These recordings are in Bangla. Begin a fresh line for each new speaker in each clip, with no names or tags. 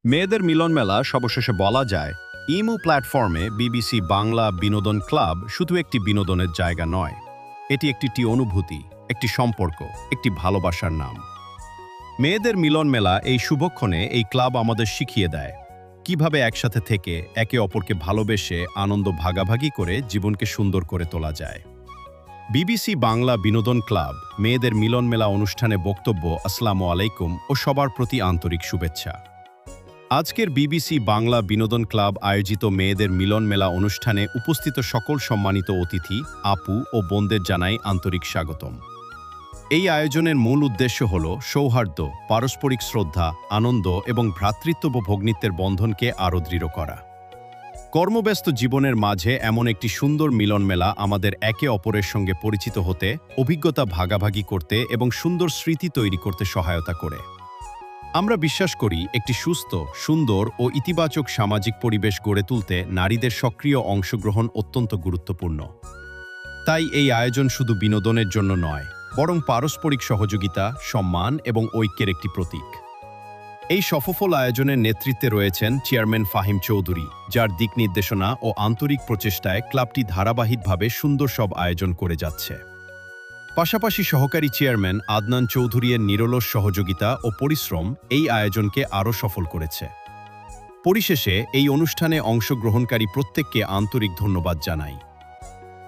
মেয়েদের মিলন মেলা সবশেষে বলা যায় ইমু প্ল্যাটফর্মে বিবিসি বাংলা বিনোদন ক্লাব শুধু একটি বিনোদনের জায়গা নয়, এটি একটি অনুভূতি, একটি সম্পর্ক, একটি ভালোবাসার নাম। মেয়েদের মিলন মেলা এই শুভক্ষণে এই ক্লাব আমাদের শিখিয়ে দেয় কিভাবে একসাথে থেকে একে অপরকে ভালোবেসে আনন্দ ভাগাভাগি করে জীবনকে সুন্দর করে তোলা যায়। বিবিসি বাংলা বিনোদন ক্লাব মেয়েদের মিলন মেলা অনুষ্ঠানে বক্তব্য আসসালামু আলাইকুম ও সবার প্রতি আন্তরিক শুভেচ্ছা। আজকের বিবিসি বাংলা বিনোদন ক্লাব আয়োজিত মেয়েদের মিলন মেলা অনুষ্ঠানে উপস্থিত সকল সম্মানিত অতিথি, আপু ও বোনদের জানাই আন্তরিক স্বাগতম। এই আয়োজনের মূল উদ্দেশ্য হল সৌহার্দ্য, পারস্পরিক শ্রদ্ধা, আনন্দ এবং ভ্রাতৃত্ব ও ভগ্নিত্বের বন্ধনকে আরও দৃঢ় করা। কর্মব্যস্ত জীবনের মাঝে এমন একটি সুন্দর মিলন মেলা আমাদের একে অপরের সঙ্গে পরিচিত হতে, অভিজ্ঞতা ভাগাভাগি করতে এবং সুন্দর স্মৃতি তৈরি করতে সহায়তা করে। আমরা বিশ্বাস করি একটি সুস্থ, সুন্দর ও ইতিবাচক সামাজিক পরিবেশ গড়ে তুলতে নারীদের সক্রিয় অংশগ্রহণ অত্যন্ত গুরুত্বপূর্ণ। তাই এই আয়োজন শুধু বিনোদনের জন্য নয়, বরং পারস্পরিক সহযোগিতা, সম্মান এবং ঐক্যের একটি প্রতীক। এই সফল আয়োজনের নেতৃত্বে রয়েছেন চেয়ারম্যান ফাহিম চৌধুরী, যার দিক নির্দেশনা ও আন্তরিক প্রচেষ্টায় ক্লাবটি ধারাবাহিকভাবে সুন্দর সব আয়োজন করে যাচ্ছে। পাশাপাশি সহকারী চেয়ারম্যান আদনান চৌধুরীর নিরলস সহযোগিতা ও পরিশ্রম এই আয়োজনকে আরও সফল করেছে। পরিশেষে এই অনুষ্ঠানে অংশগ্রহণকারী প্রত্যেককে আন্তরিক ধন্যবাদ জানাই।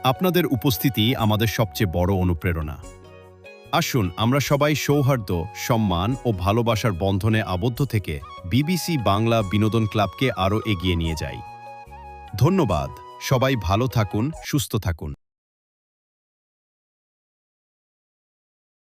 আপনাদের উপস্থিতি আমাদের সবচেয়ে বড় অনুপ্রেরণা। আসুন আমরা সবাই সৌহার্দ্য, সম্মান ও ভালোবাসার বন্ধনে আবদ্ধ থেকে বিবিসি বাংলা বিনোদন ক্লাবকে আরও এগিয়ে নিয়ে যাই। ধন্যবাদ। সবাই ভালো থাকুন, সুস্থ থাকুন।